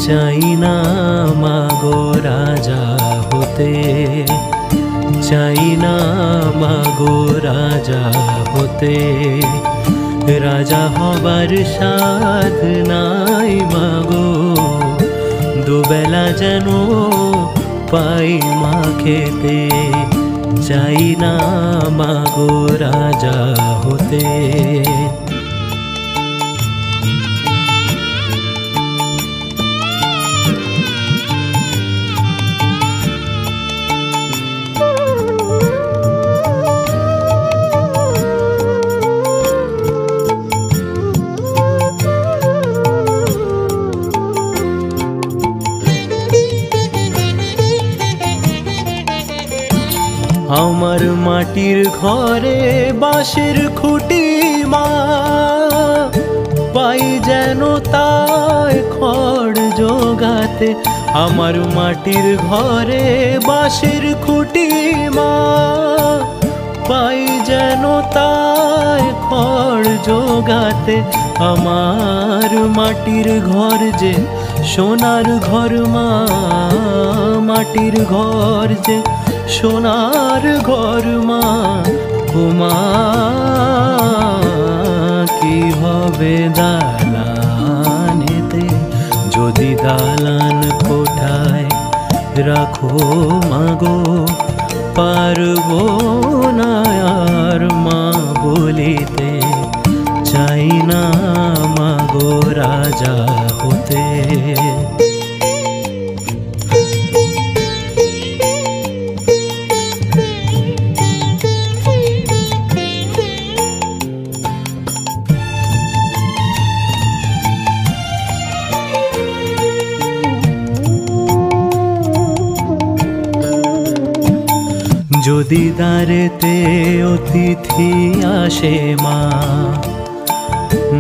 চাই না মাগো রাজা হতে, চাই না মাগো রাজা হতে। রাজা হবার সাধ নাই মাগো, দুবেলা যেন পাই মা খেতে। চাই না মাগো রাজা হতে। আমার মাটির ঘরে বাঁশের খুঁটি মা, পাই যেন তাই খড় জোগাতে। আমার মাটির ঘরে বাঁশের খুঁটি মা, পাই যেন তাই খড় জোগাতে। আমার মাটির ঘর যে সোনার ঘর মা, মাটির ঘর যে সোনার ঘর মা। ওমা কি হবে দালানেতে, যদি দালান কোঠায় রাখো মাগো। পারবো না আর মা বলিতে, চাই না মাগো রাজা হতে। যদি দ্বারেতে অতিথি আসে মা,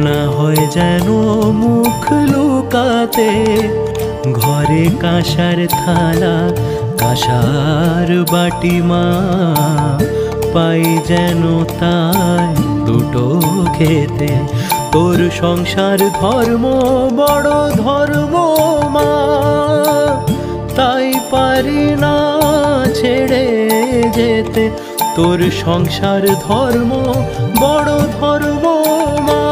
না হয় যেন মুখ লুকাতে। ঘরে কাঁসার থালা কাঁসার বাটি মা, পাই যেন তাই দুটো খেতে। তোর সংসার ধর্ম বড় ধর্ম মা, তাই পারি না ছেড়ে যেতে। তোর সংসার ধর্ম বড় ধর্ম মা,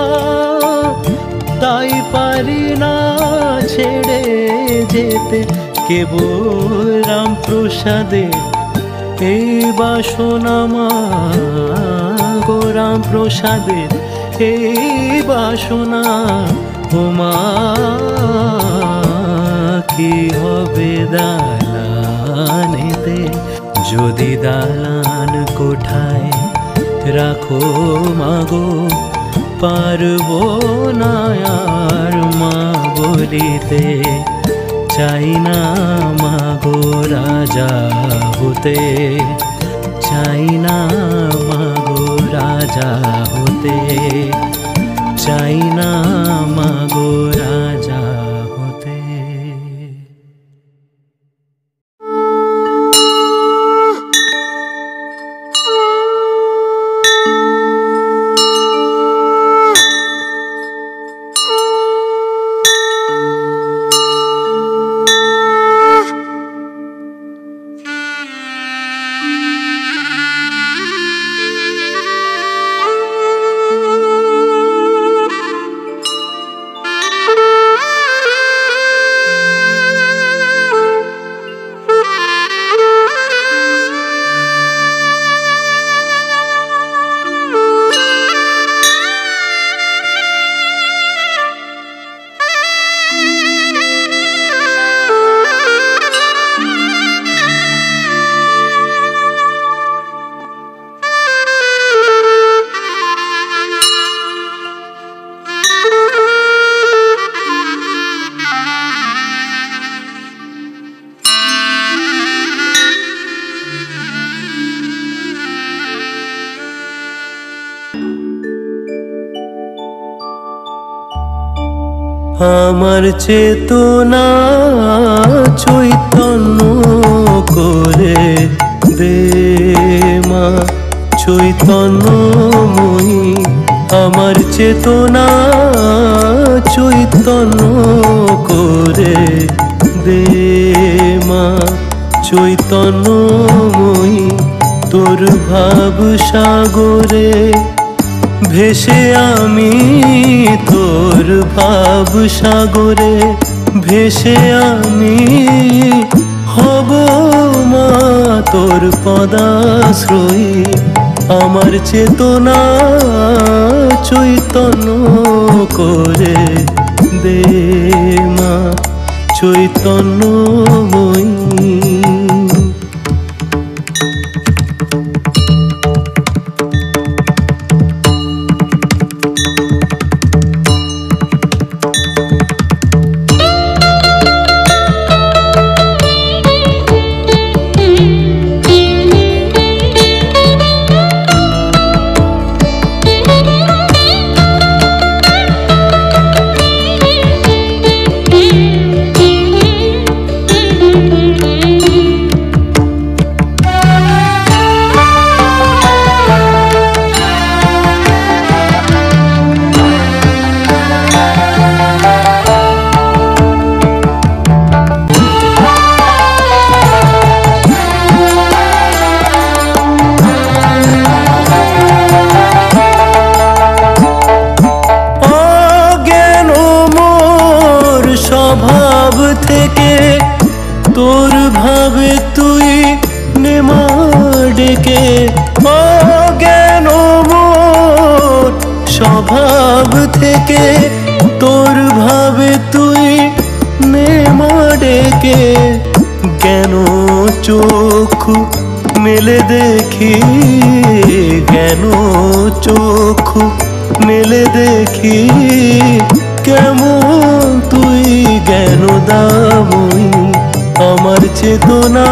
তাই পারি না ছেড়ে যেতে। কেবল রামপ্রসাদে এই বাসনা মা গো, রামপ্রসাদের এই বাসনা। ও মা কি হবে দালানেতে, যদি দালান কোঠায় রাখো মাগো। পারবো না আর মা বলিতে, চাই না মাগো রাজা হতে। চাই না মাগো রাজা হতে, চাই না মাগো রাজা হতে। আমার চেতনা চৈতন্য করে দে মা, চৈতন্যময়ী আমার চেতনা চৈতন্য করে দে মা চৈতন্যময়ী তোর ভাব সাগরে ভেসে আমি তোর ভাব সাগরে ভেসে আমি হব মা তোর পদাশ্রয়ী আমার চেতনা চৈতন্য করে দে মা চৈতন্যময়ী স্বভাব থেকে তোর ভাবে তুই নেমা ডেকে অজ্ঞান মোর স্বভাব থেকে তোর ভাবে তুই নেমা ডেকে জ্ঞান চক্ষু মেলে দেখি জ্ঞান চক্ষু মেলে দেখি কেমন তুই জ্ঞান দাময়ী আমার চেতনা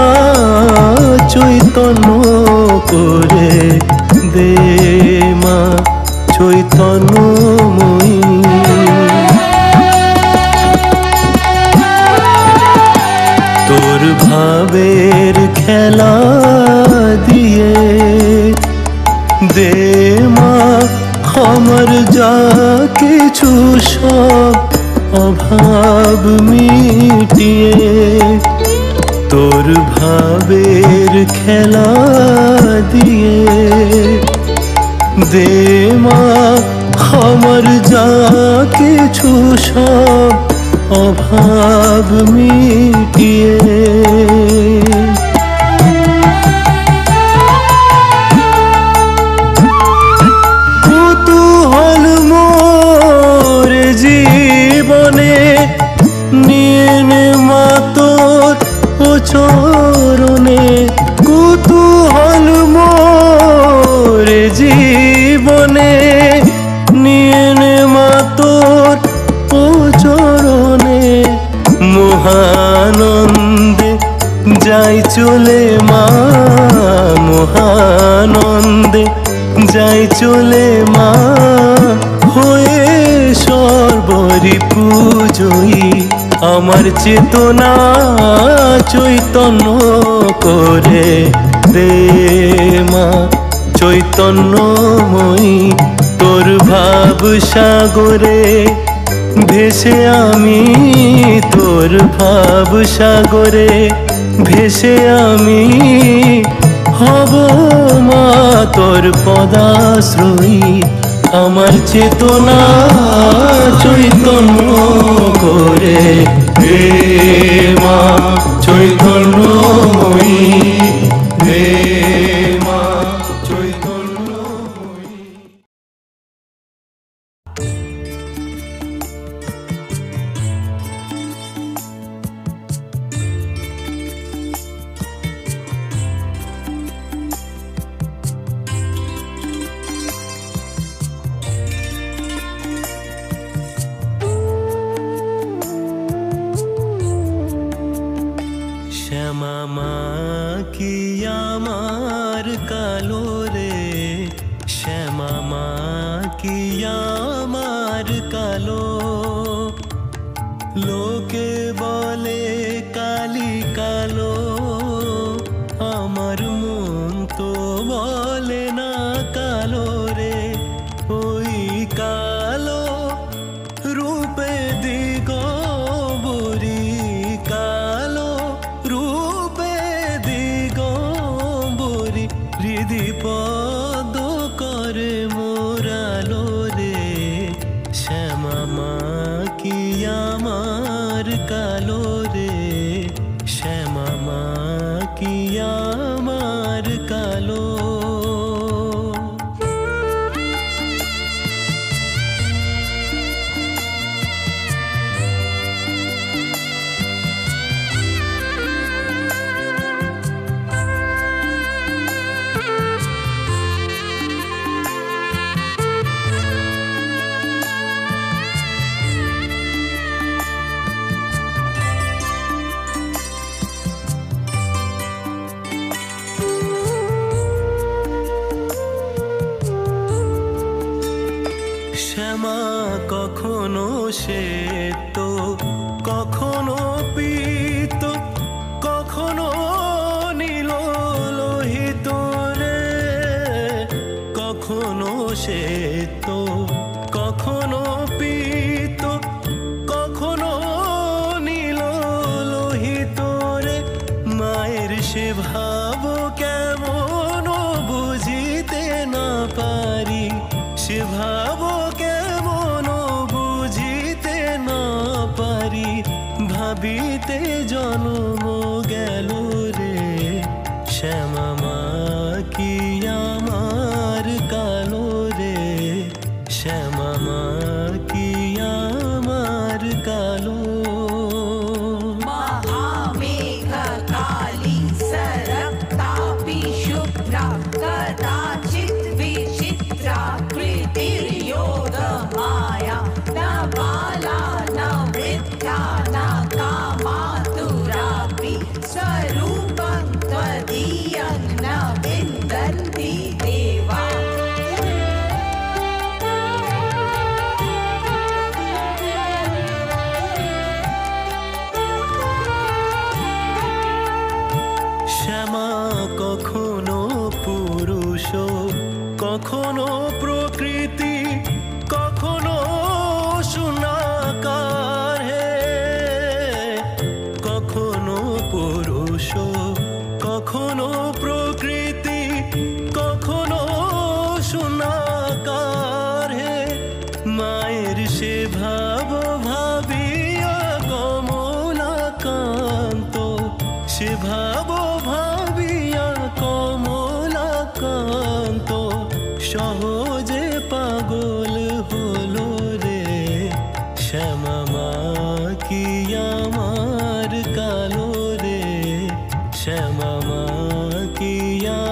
চৈতন্য করে দে মা চৈতন্যময়ী তোর ভাবের খেলা দিয়ে দে মা আমার যা কিছু সব অভাব মিটিয়ে তোর ভাবের খেলা দিয়ে দে মা আমার যা কিছু সব অভাব মিটিয়ে কুতূহল মোর জীবনে নিয়ে নে মা তোর চরণে কুতূহল মোর জীবনে নিয়ে নে মা তোর চরণে মহানন্দে যাই চলে মা মহানন্দে যাই চলে মা হয়ে সর্বরি পূজয়ী আমার চেতনা চৈতন্য করে দে মা চৈতন্যময়ী তোর ভাব সাগরে ভেসে আমি তোর ভাব সাগরে ভেসে আমি হব মা তোর পদাশ্রয়ী আমার চেতনা চৈতন্য করে হে মা চৈতন্যময়ী হে মা চৈতন্যময়ী শ্যামা মা কি আমার কালো রে শ্যামা মা কি আমার কালো লোকে বলে কালি কালো আমার মন তো বলে না কালো রে ওই আমার কালো রে, শ্যামা মা কি আমার কালো। শ্যামা কখনো শ্বেত, কখনো পীত, কখনো নীল লোহিত রে, কখনো শ্বেত, কখনো পীত, কখনো নীল লোহিত রে। মায়ের সে ভাব কেমন বুঝিতে না পারি, সে ভাব কেমন বুঝিতে না পারি, ভাবিতে জন্ম গেল রে, শ্যামা মা কি আমার কালো রে, শ্যামা মা কি আমার কালো। শ্যামা কখনো পুরুষ, কখনো প্রকৃতি, কখনো শূন্যাকার হে, কখনো পুরুষ, কখনো প্রকৃতি, কখনো শূন্যাকার হে। মায়ের সে ভাব ভাবিয়া কমলাকান্ত, সে ভাব ভাবিয়া কমলাকান্ত, সহজে পাগল হলো রে, শ্যামা মা কি আমার কালো রে, শ্যামা মা কি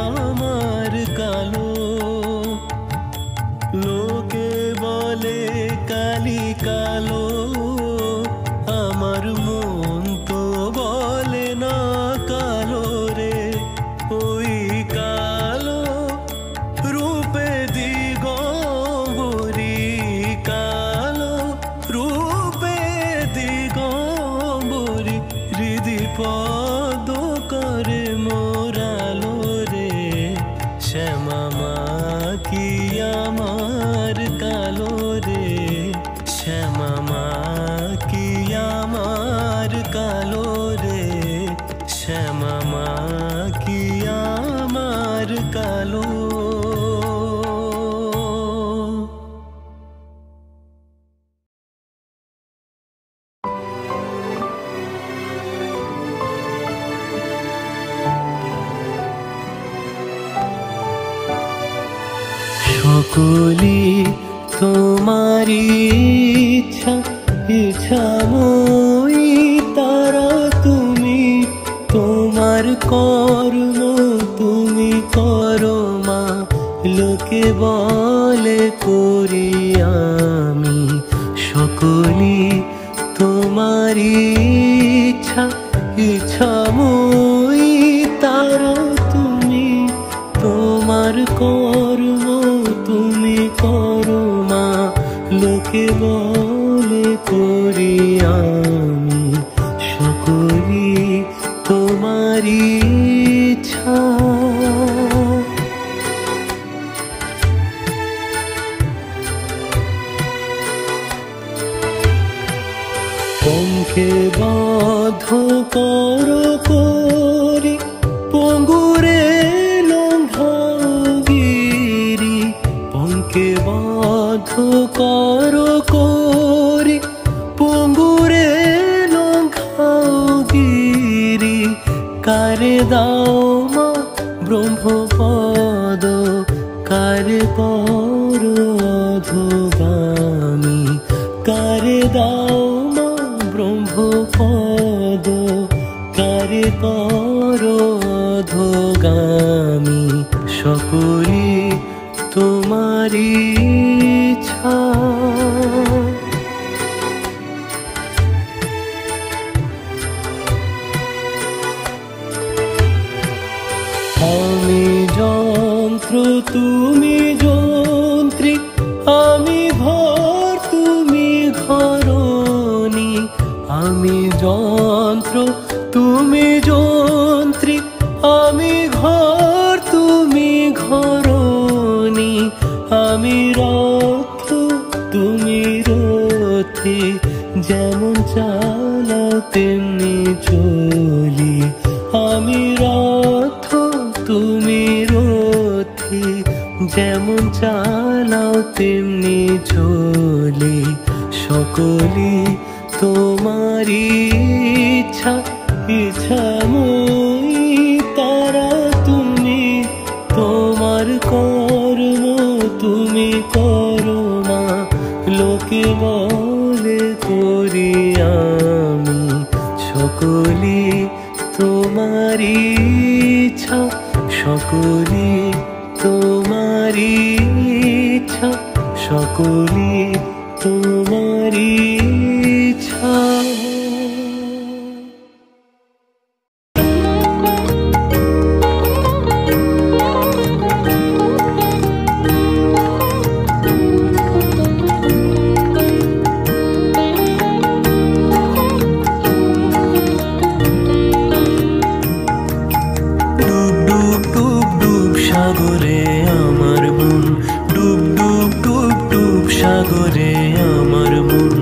আমার কালো। লোকে বলে কালি কালো, আমার মন তো বলে না কালো রে, ওই কালো রূপে দিগম্বরী, কালো রূপে দিগম্বরী, হৃদি পদ করে মোরালো রে, শ্যামা মা কি আমার কালো রে, শ্যামা মা কি আমার কালো রে, শ্যামা মা কি আমার কালো। সকলি তোমারি ইচ্ছা, ইচ্ছাময়ী তারা তুমি, তোমার কর্ম তুমি করো মা, লোকে বলে করি আমি। সকলি তোমারি ইচ্ছা, ইচ্ছাময়ী তারা তুমি, তোমার কর্ম তুমি করো মা, লোকে বলে করি আমি। সকলি তোমারি ইচ্ছা। পঙ্খে বাঁধ করো করি পঙ্গুরে লঙ্ঘগিরি, পঙ্খে বাঁধ করো করি পঙ্গুরে দাও মা ব্রহ্মপদ, কারে পর অধোগামী, কারে দাও মা ব্রহ্মপদ, কারে পর অধোগামী। সকলে তোমারি ইচ্ছা, আমি যন্ত্র তুমি যন্ত্রী, আমি ঘর তুমি ঘরণী। আমি যন্ত্র তুমি যন্ত্রী, আমি ঘর তুমি ঘরণী। আমি রথ তুমি রথে, যেমন চালাও তেমনি চলি। আমি রথ তুমি রথে, যেমন চালাও তেমনি চলি। সকলে তোমারি ইচ্ছা, ইচ্ছাময়ী তারা তুমি। তোমার কর্ম তুমি করো মা, লোকে বলে করি আমি। সকলে তোমারি ইচ্ছা, সকলে তোমারি ইচ্ছা, সকলে তোমারি ইচ্ছা। সাগরে আমার মন, ডুব ডুব ডুব ডুব সাগরে আমার মন।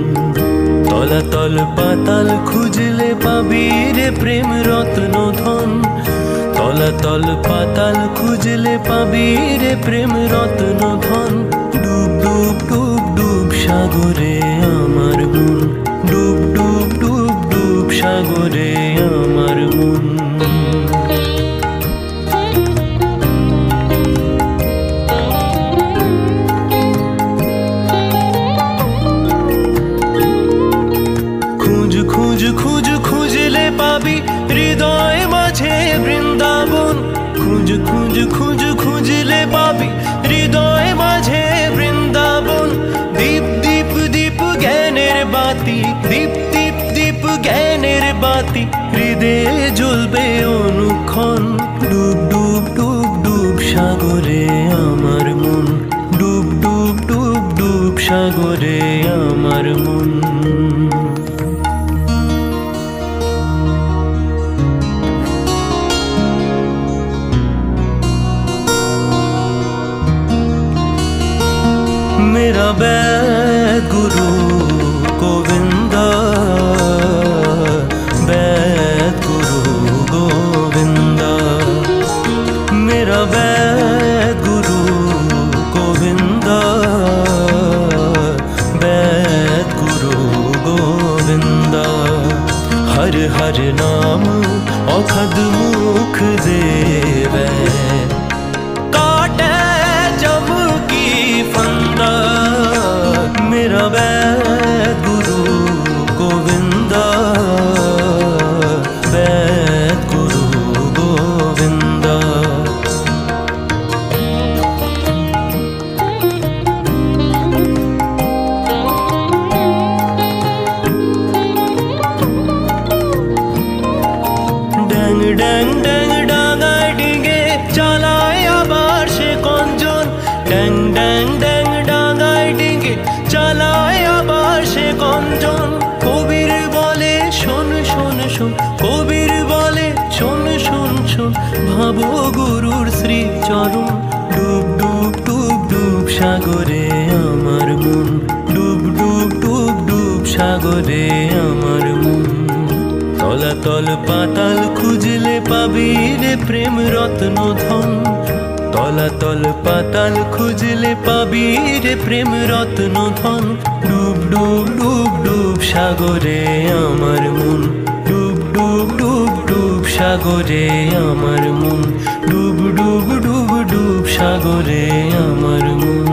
তলাতল পাতাল খুঁজলে পাবি রে প্রেম রত্ন ধন। তলাতল পাতাল খুঁজলে পাবি রে প্রেম রত্ন ধন। ডুব ডুব ডুব ডুব সাগরে আমার মন, ডুব ডুব ডুব ডুব সাগরে আমার মন। খুঁজ খুঁজ খুঁজলে পাবি হৃদয় মাঝে বৃন্দাবন। খুঁজ খুঁজ খুঁজ খুঁজলে পাবি হৃদয় মাঝে বৃন্দাবন। দীপ দীপ দীপ জ্ঞানের বাতি, দীপ দীপ দীপ জ্ঞানের বাতি, হৃদয়ে জ্বলবে অনুক্ষণ। ডুব ডুব ডুব ডুব সাগরে আমার মন, ডুব ডুব ডুব ডুব সাগরে আমার মন। मेरा बैद गुरु गोविंदा, बैद गुरु गोविंदा। मेरा बैद गुरु गोविंदा, बैद गुरु गोविंदा। हर हर नाम औखद मुख देवै, मेरा बैद गुरु गोविंदा, बैद गुरु Govinda. Dang dang dang डांगाय Dinge चालाय आबार से कौनजन। डैंग डैंग डैंग डांगाय डिंगे চালায় আবার সে কঞ্জন। কবির বলে শোন শোন শোন, কবির বলে শোন শোন শোন, ভাবো গুরুর শ্রী চরণ। ডুব ডুব ডুব ডুব সাগরে আমার মন, ডুব ডুব ডুব ডুব সাগরে আমার মন। তলাতল পাতাল খুঁজলে পাবি রে প্রেম রত্ন ধন। তলাতল পাতাল খুঁজলে পাবি রে প্রেম রত্ন ধন। ডুব ডুব ডুব ডুব সাগরে আমার মন, ডুব ডুব ডুব ডুব সাগরে। সাগরে আমার মন, ডুব ডুব ডুব ডুব সাগরে আমার মন।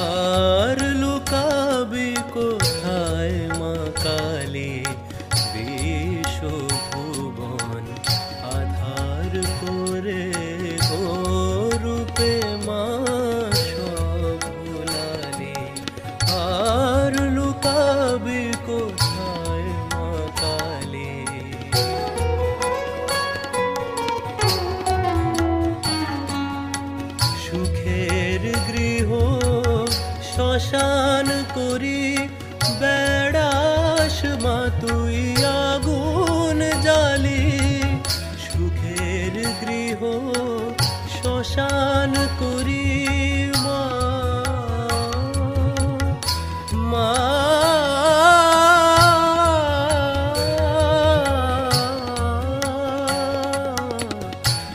আর লুকাবি কোথায় মা কালী, বিশ্বভুবন আধার করে রূপে মা সব ভুলালি। আর লুকাবি কোথায় মা কালী। সুখের গৃহ শ্মশান করি, বেড়াস মা তুই আগুন জ্বালি। সুখের গৃহ শ্মশান করি মা, মা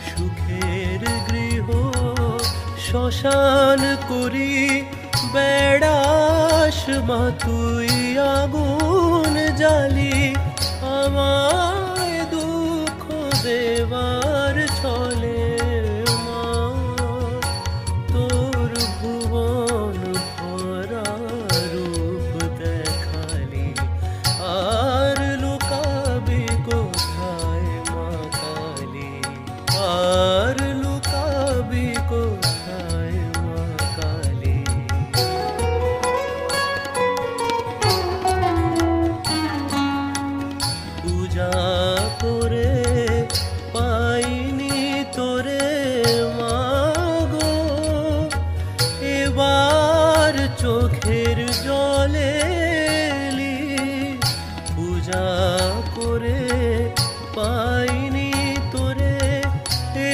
সুখের গৃহ শ্মশান করি, বেড়াস মা তুই আগুন জ্বালি। আমায় দুঃখ দেবার ছলে মা, তোর ভুবন ভরা রূপ দেখালি। আর লুকাবি কোথায় মা কালী। আর লুকাবি কোথায় মা কালী। পূজা করে পাইনি তোরে মাগো, এবার চোখের জলে এলি। পূজা করে পাইনি তোরে,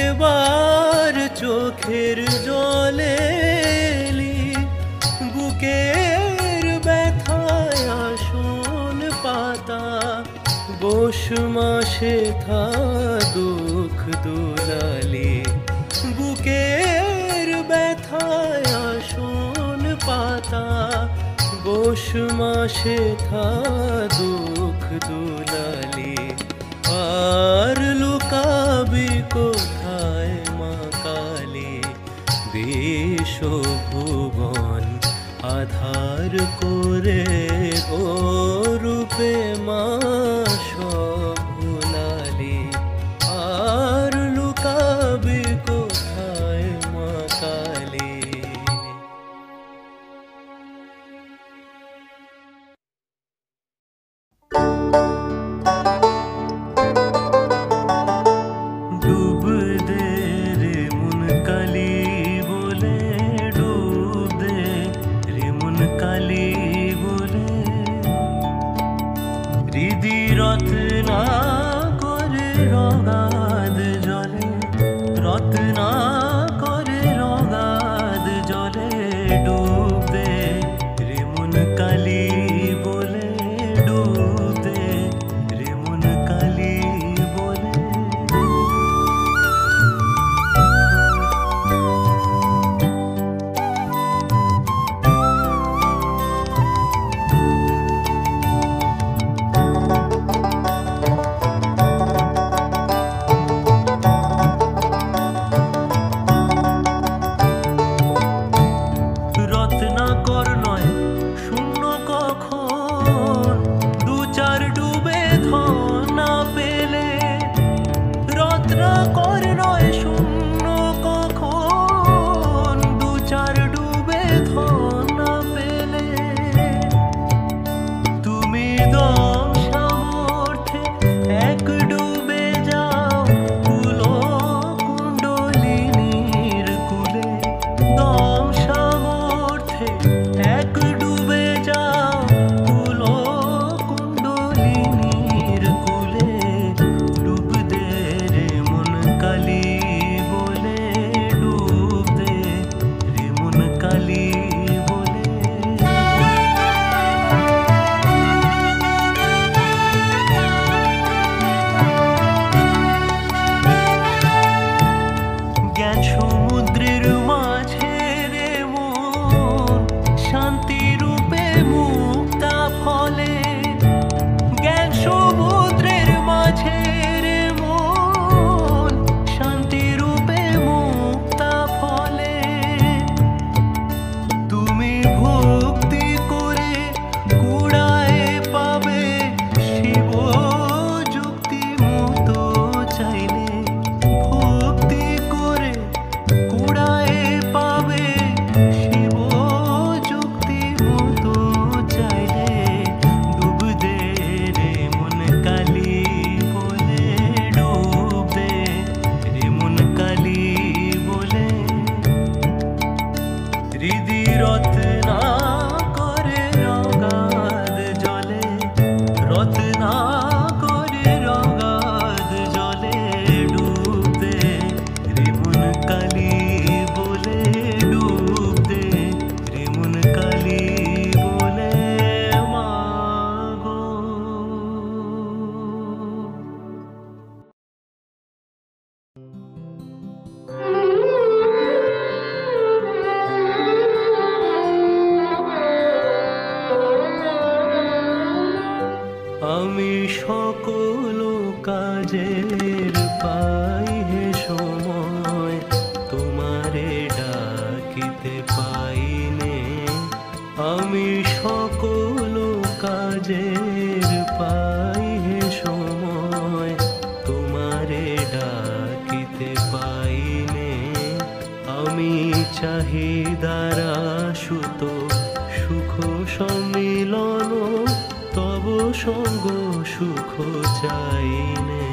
এবার চোখের জলে এলি। বুকের ব্যথায় আসন পাতা, পৌষ মাসে থা দুঃখ দুলালি। বুকের ব্যথায় আসন পাতা, পৌষ মাসে থা দুঃখ দুলালি। আর লুকাবি কোথায় মা কালী, বিশ্বভুবন আধার করে রূপে মা সব ভুলালি। আর লুকাবি কোথায় মা কালী। ডুব দে রে মন কালী বলে, ডুব দে রে মন কালী বলে। হৃদি রত্না করে রগাদ জলে, রত্না করে রগাদ জলে। ডুব দে রে মন কালী বলে, ডুব দে রে মন কালী বলে। চাহিদার সুত সুখ সম্মিলন তব সঙ্গ সুখ চাইনে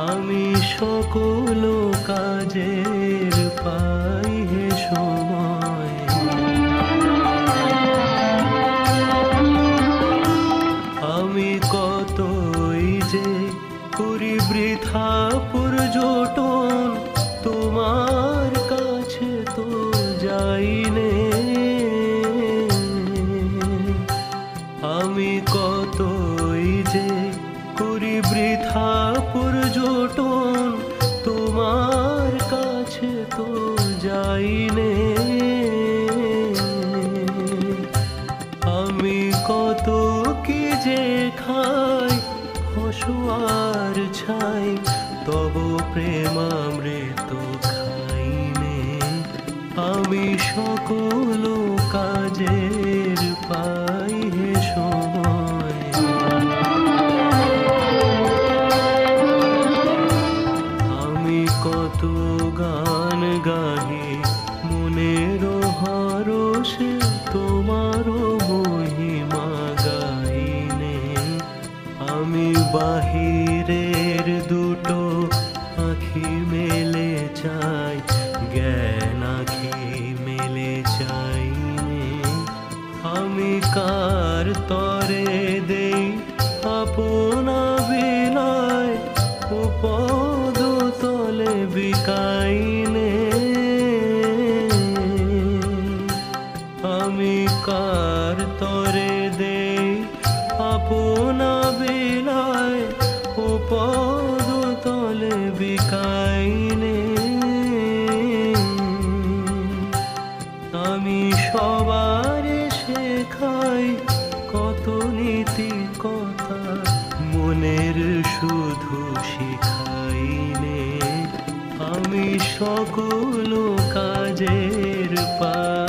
আমি সকল কাজের পাই হে সময় আমি কতই যে করি বৃথা পর্যটন তোমার কাছে তো যাইনে আমি কতই যে করি বৃথা পর্যটন তোমার কাছে তো যাইনে আমি কত কি যে খাই হসুয়ার ছাই তব প্রেমামৃত খাইনে আমি সকল কাজের পাই হে সময় আমি কত গান গাহি মনের হরষে তোমার মহিমা গাইনে আমি বাহিরের দুটো আখি মেলে চাই জ্ঞান আখি মেলে চাইনে আমি কার তরে দেই আপনা বিলায় পদ তলে বিকাইনে আমি কার তরে দেই আপনা বিলায় পদ তলে বিকাইনে আমি সবার শেখাই কত নীতি কথা মনের শুধু শিখাইনে আমি সকল কাজের পা